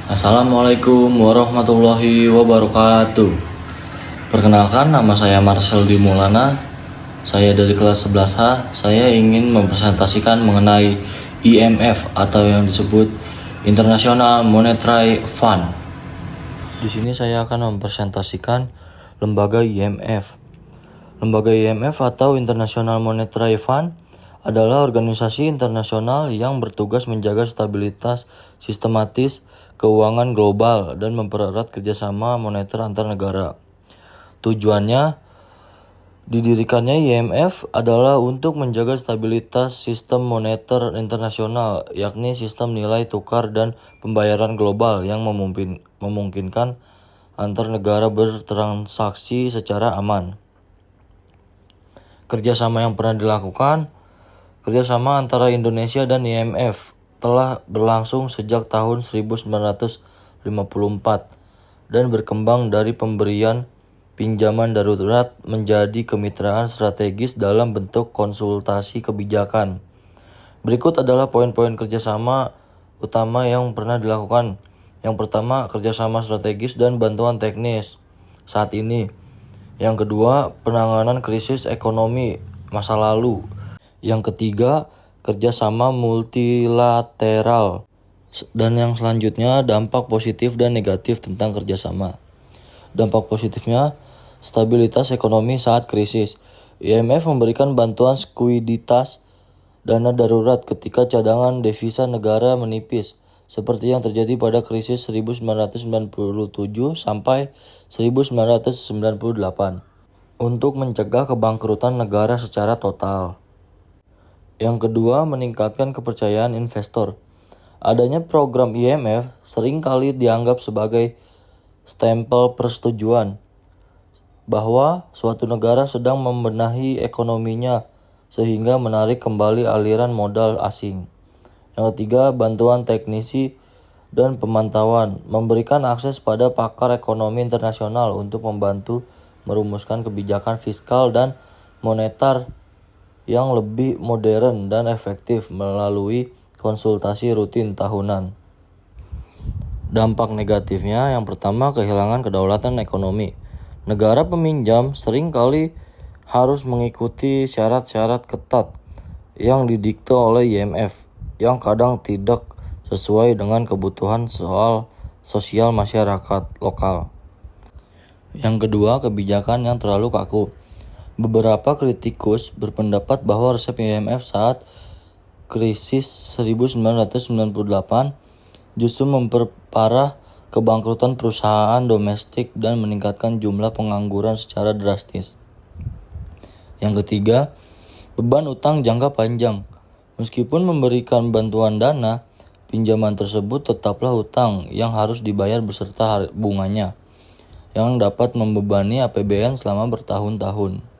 Assalamualaikum warahmatullahi wabarakatuh. Perkenalkan, nama saya Marcel Dimulana. Saya dari kelas 11H. Saya ingin mempresentasikan mengenai IMF atau yang disebut International Monetary Fund. Di sini saya akan mempresentasikan lembaga IMF. Lembaga IMF atau International Monetary Fund adalah organisasi internasional yang bertugas menjaga stabilitas sistematis keuangan global dan mempererat kerjasama moneter antar negara. Tujuannya didirikannya IMF adalah untuk menjaga stabilitas sistem moneter internasional, yakni sistem nilai tukar dan pembayaran global yang memungkinkan antar negara bertransaksi secara aman. Kerjasama yang pernah dilakukan, kerjasama antara Indonesia dan IMF telah berlangsung sejak tahun 1954 dan berkembang dari pemberian pinjaman darurat menjadi kemitraan strategis dalam bentuk konsultasi kebijakan. Berikut adalah poin-poin kerjasama utama yang pernah dilakukan. Yang pertama, kerjasama strategis dan bantuan teknis saat ini. Yang kedua, penanganan krisis ekonomi masa lalu. Yang ketiga, kerjasama multilateral. Dan yang selanjutnya, dampak positif dan negatif tentang kerjasama. Dampak positifnya, stabilitas ekonomi saat krisis. IMF memberikan bantuan likuiditas dana darurat ketika cadangan devisa negara menipis, seperti yang terjadi pada krisis 1997 sampai 1998, untuk mencegah kebangkrutan negara secara total. Yang kedua, meningkatkan kepercayaan investor. Adanya program IMF sering kali dianggap sebagai stempel persetujuan bahwa suatu negara sedang membenahi ekonominya sehingga menarik kembali aliran modal asing. Yang ketiga, bantuan teknisi dan pemantauan, memberikan akses pada pakar ekonomi internasional untuk membantu merumuskan kebijakan fiskal dan moneter yang lebih modern dan efektif melalui konsultasi rutin tahunan. Dampak negatifnya, yang pertama, kehilangan kedaulatan ekonomi. Negara peminjam sering kali harus mengikuti syarat-syarat ketat yang didikte oleh IMF yang kadang tidak sesuai dengan kebutuhan sosial masyarakat lokal. Yang kedua, kebijakan yang terlalu kaku. Beberapa kritikus berpendapat bahwa resep IMF saat krisis 1998 justru memperparah kebangkrutan perusahaan domestik dan meningkatkan jumlah pengangguran secara drastis. Yang ketiga, beban utang jangka panjang. Meskipun memberikan bantuan dana, pinjaman tersebut tetaplah hutang yang harus dibayar beserta bunganya, yang dapat membebani APBN selama bertahun-tahun.